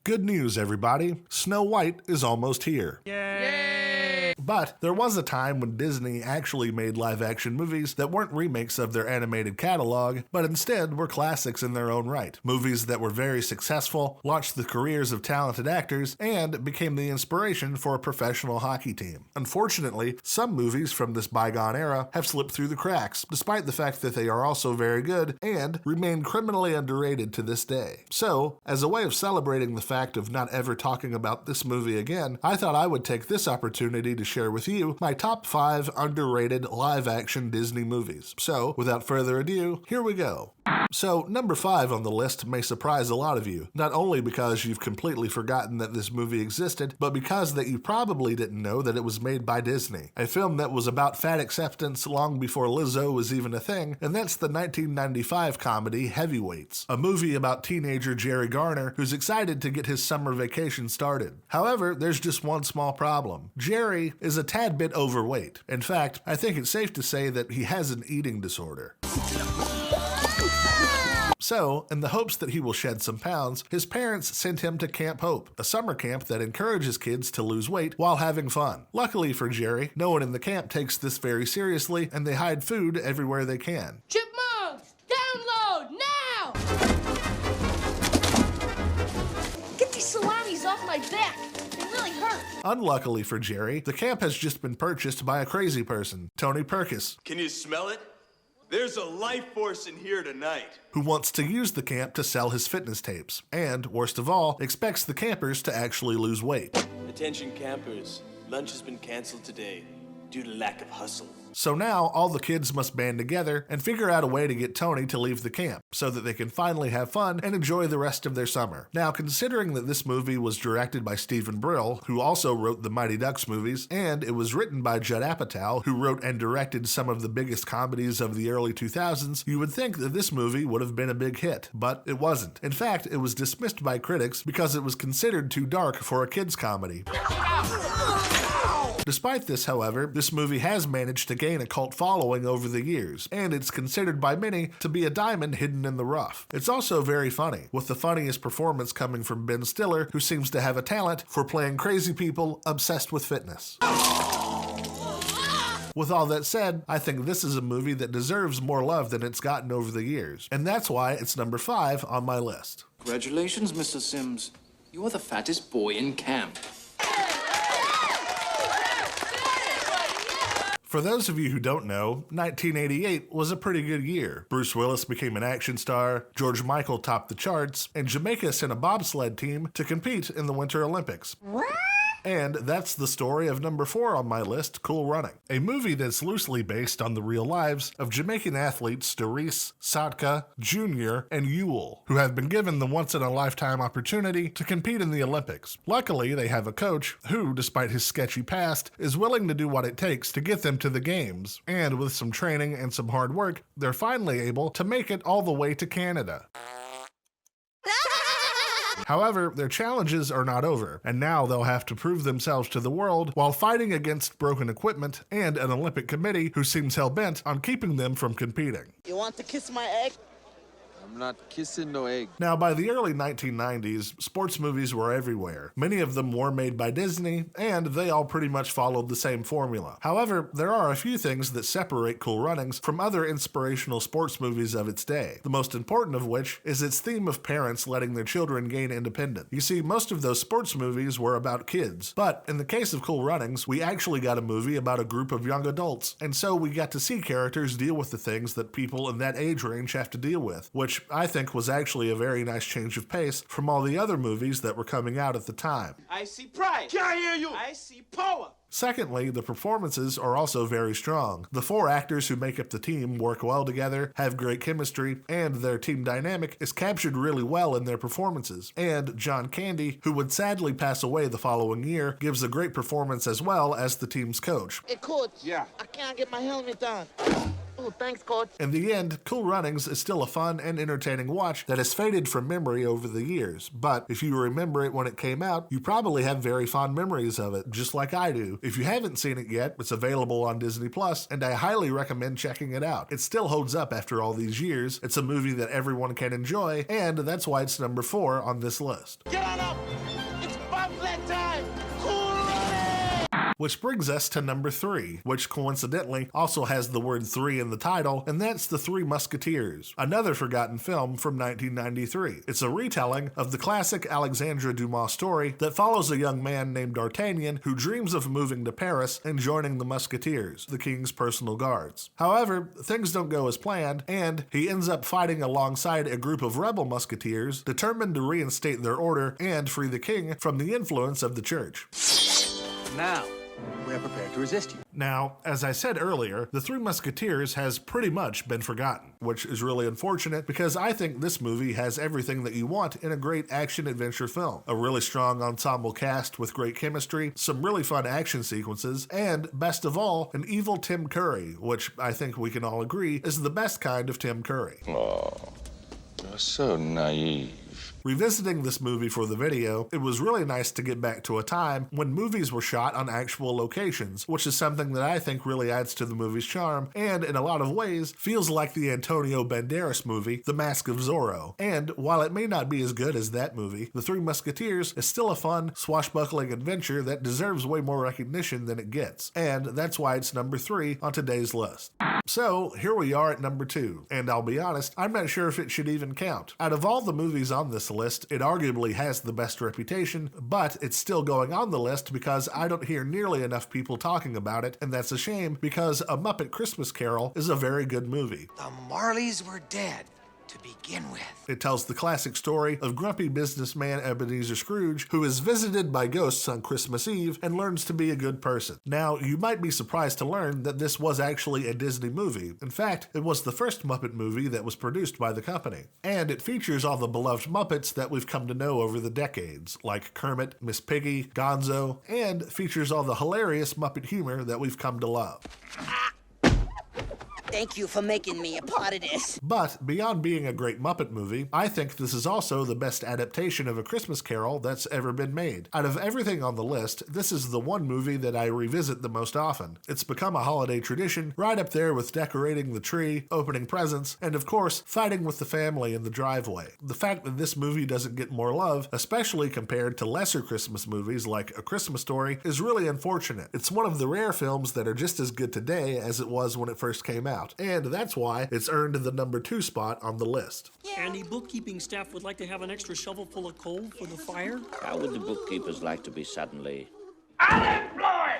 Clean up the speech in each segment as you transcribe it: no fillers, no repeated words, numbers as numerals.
Good news, everybody. Snow White is almost here. Yay! But there was a time when Disney actually made live-action movies that weren't remakes of their animated catalog, but instead were classics in their own right. Movies that were very successful, launched the careers of talented actors, and became the inspiration for a professional hockey team. Unfortunately, some movies from this bygone era have slipped through the cracks, despite the fact that they are also very good and remain criminally underrated to this day. So, as a way of celebrating the fact of not ever talking about this movie again, I thought I would take this opportunity to share with you my top 5 underrated live-action Disney movies. So, without further ado, here we go. So, number 5 on the list may surprise a lot of you, not only because you've completely forgotten that this movie existed, but because that you probably didn't know that it was made by Disney. A film that was about fat acceptance long before Lizzo was even a thing, and that's the 1995 comedy Heavyweights, a movie about teenager Jerry Garner who's excited to get his summer vacation started. However, there's just one small problem. Jerry is a tad bit overweight. In fact, I think it's safe to say that he has an eating disorder. So, in the hopes that he will shed some pounds, his parents sent him to Camp Hope, a summer camp that encourages kids to lose weight while having fun. Luckily for Jerry, no one in the camp takes this very seriously, and they hide food everywhere they can. Chipmunks, download now! Get these salamis off my back. They really hurt. Unluckily for Jerry, the camp has just been purchased by a crazy person, Tony Perkis. Can you smell it? There's a life force in here tonight. Who wants to use the camp to sell his fitness tapes, and, worst of all, expects the campers to actually lose weight. Attention campers, lunch has been canceled today due to lack of hustle. So now, all the kids must band together and figure out a way to get Tony to leave the camp, so that they can finally have fun and enjoy the rest of their summer. Now, considering that this movie was directed by Stephen Brill, who also wrote the Mighty Ducks movies, and it was written by Judd Apatow, who wrote and directed some of the biggest comedies of the early 2000s, you would think that this movie would have been a big hit, but it wasn't. In fact, it was dismissed by critics because it was considered too dark for a kids' comedy. Despite this, however, this movie has managed to gain a cult following over the years, and it's considered by many to be a diamond hidden in the rough. It's also very funny, with the funniest performance coming from Ben Stiller, who seems to have a talent for playing crazy people obsessed with fitness. With all that said, I think this is a movie that deserves more love than it's gotten over the years, and that's why it's number 5 on my list. Congratulations, Mr. Sims. You are the fattest boy in camp. For those of you who don't know, 1988 was a pretty good year. Bruce Willis became an action star, George Michael topped the charts, and Jamaica sent a bobsled team to compete in the Winter Olympics. What? And that's the story of number 4 on my list, Cool Running, a movie that's loosely based on the real lives of Jamaican athletes Doris, Sadka, Jr., and Ewell, who have been given the once-in-a-lifetime opportunity to compete in the Olympics. Luckily, they have a coach who, despite his sketchy past, is willing to do what it takes to get them to the games, and with some training and some hard work, they're finally able to make it all the way to Canada. However, their challenges are not over, and now they'll have to prove themselves to the world while fighting against broken equipment and an Olympic committee who seems hell-bent on keeping them from competing. You want to kiss my egg? I'm not kissing no egg. Now, by the early 1990s, sports movies were everywhere. Many of them were made by Disney, and they all pretty much followed the same formula. However, there are a few things that separate Cool Runnings from other inspirational sports movies of its day, the most important of which is its theme of parents letting their children gain independence. You see, most of those sports movies were about kids, but in the case of Cool Runnings, we actually got a movie about a group of young adults, and so we got to see characters deal with the things that people in that age range have to deal with, which I think was actually a very nice change of pace from all the other movies that were coming out at the time. I see pride. Can't hear you. I see power. Secondly, the performances are also very strong. The 4 actors who make up the team work well together, have great chemistry, and their team dynamic is captured really well in their performances. And John Candy, who would sadly pass away the following year, gives a great performance as well as the team's coach. Hey, coach. Yeah. I can't get my helmet on. Oh, thanks, coach. In the end, Cool Runnings is still a fun and entertaining watch that has faded from memory over the years, but if you remember it when it came out, you probably have very fond memories of it, just like I do. If you haven't seen it yet, it's available on Disney+, and I highly recommend checking it out. It still holds up after all these years, it's a movie that everyone can enjoy, and that's why it's number 4 on this list. Get on up. Pamphlet time! Hooray! Which brings us to number 3, which coincidentally also has the word 3 in the title, and that's The Three Musketeers, another forgotten film from 1993. It's a retelling of the classic Alexandre Dumas story that follows a young man named D'Artagnan who dreams of moving to Paris and joining the Musketeers, the king's personal guards. However, things don't go as planned, and he ends up fighting alongside a group of rebel musketeers determined to reinstate their order and free the king from the influence of the church. Now, we are prepared to resist you. Now, as I said earlier, The Three Musketeers has pretty much been forgotten, which is really unfortunate because I think this movie has everything that you want in a great action-adventure film. A really strong ensemble cast with great chemistry, some really fun action sequences, and, best of all, an evil Tim Curry, which I think we can all agree is the best kind of Tim Curry. Oh, you're so naive. Revisiting this movie for the video, it was really nice to get back to a time when movies were shot on actual locations, which is something that I think really adds to the movie's charm, and in a lot of ways, feels like the Antonio Banderas movie, The Mask of Zorro. And while it may not be as good as that movie, The Three Musketeers is still a fun, swashbuckling adventure that deserves way more recognition than it gets, and that's why it's number 3 on today's list. So, here we are at number 2, and I'll be honest, I'm not sure if it should even count. Out of all the movies on this list, it arguably has the best reputation, but it's still going on the list because I don't hear nearly enough people talking about it, and that's a shame because A Muppet Christmas Carol is a very good movie. The Marleys were dead to begin with. It tells the classic story of grumpy businessman Ebenezer Scrooge, who is visited by ghosts on Christmas Eve and learns to be a good person. Now, you might be surprised to learn that this was actually a Disney movie. In fact, it was the first Muppet movie that was produced by the company. And it features all the beloved Muppets that we've come to know over the decades, like Kermit, Miss Piggy, Gonzo, and features all the hilarious Muppet humor that we've come to love. Thank you for making me a part of this. But beyond being a great Muppet movie, I think this is also the best adaptation of A Christmas Carol that's ever been made. Out of everything on the list, this is the one movie that I revisit the most often. It's become a holiday tradition, right up there with decorating the tree, opening presents, and of course, fighting with the family in the driveway. The fact that this movie doesn't get more love, especially compared to lesser Christmas movies like A Christmas Story, is really unfortunate. It's one of the rare films that are just as good today as it was when it first came out. And that's why it's earned the number 2 spot on the list. And the bookkeeping staff would like to have an extra shovel full of coal for the fire? How would the bookkeepers like to be suddenly Unemployed!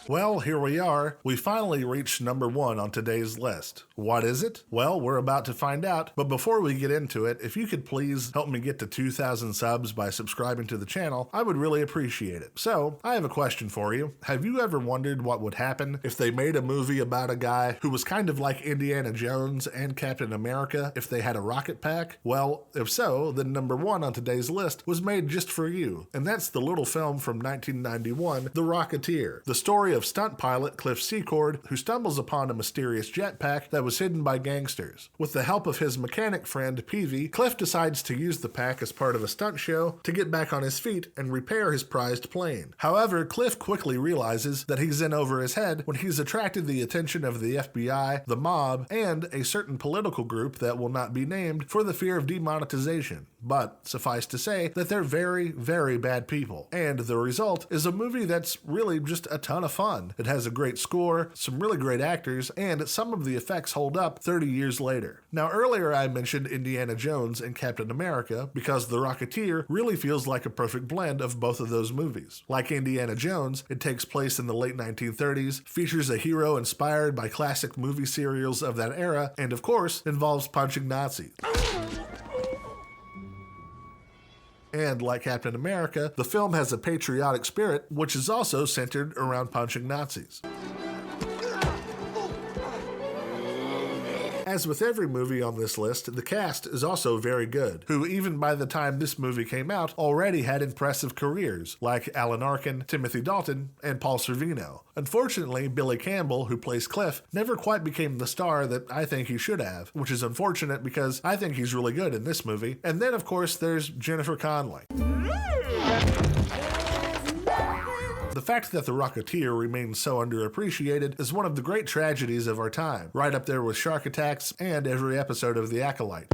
Well, here we are. We finally reached number 1 on today's list. What is it? Well, we're about to find out, but before we get into it, if you could please help me get to 2,000 subs by subscribing to the channel, I would really appreciate it. So, I have a question for you. Have you ever wondered what would happen if they made a movie about a guy who was kind of like Indiana Jones and Captain America if they had a rocket pack? Well, if so, then number 1 on today's list was made just for you, and that's the little film from 1991, The Rocketeer, the story of stunt pilot Cliff Secord, who stumbles upon a mysterious jetpack that was hidden by gangsters. With the help of his mechanic friend Peavy, Cliff decides to use the pack as part of a stunt show to get back on his feet and repair his prized plane. However, Cliff quickly realizes that he's in over his head when he's attracted the attention of the FBI, the mob, and a certain political group that will not be named for the fear of demonetization. But suffice to say that they're very, very bad people. And the result is a movie that's really just a ton of fun. It has a great score, some really great actors, and some of the effects hold up 30 years later. Now, earlier I mentioned Indiana Jones and Captain America because The Rocketeer really feels like a perfect blend of both of those movies. Like Indiana Jones, it takes place in the late 1930s, features a hero inspired by classic movie serials of that era, and of course, involves punching Nazis. And like Captain America, the film has a patriotic spirit, which is also centered around punching Nazis. As with every movie on this list, the cast is also very good, who even by the time this movie came out already had impressive careers, like Alan Arkin, Timothy Dalton, and Paul Sorvino. Unfortunately, Billy Campbell, who plays Cliff, never quite became the star that I think he should have, which is unfortunate because I think he's really good in this movie. And then, of course, there's Jennifer Connelly. The fact that The Rocketeer remains so underappreciated is one of the great tragedies of our time, right up there with shark attacks and every episode of The Acolyte.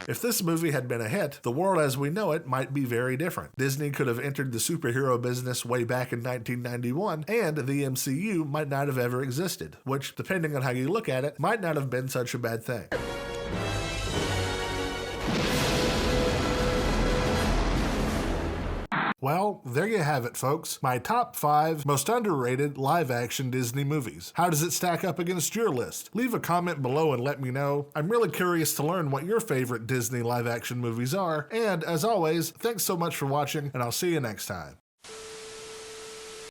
If this movie had been a hit, the world as we know it might be very different. Disney could have entered the superhero business way back in 1991, and the MCU might not have ever existed, which, depending on how you look at it, might not have been such a bad thing. Well, there you have it, folks. My top 5 most underrated live-action Disney movies. How does it stack up against your list? Leave a comment below and let me know. I'm really curious to learn what your favorite Disney live-action movies are. And as always, thanks so much for watching, and I'll see you next time.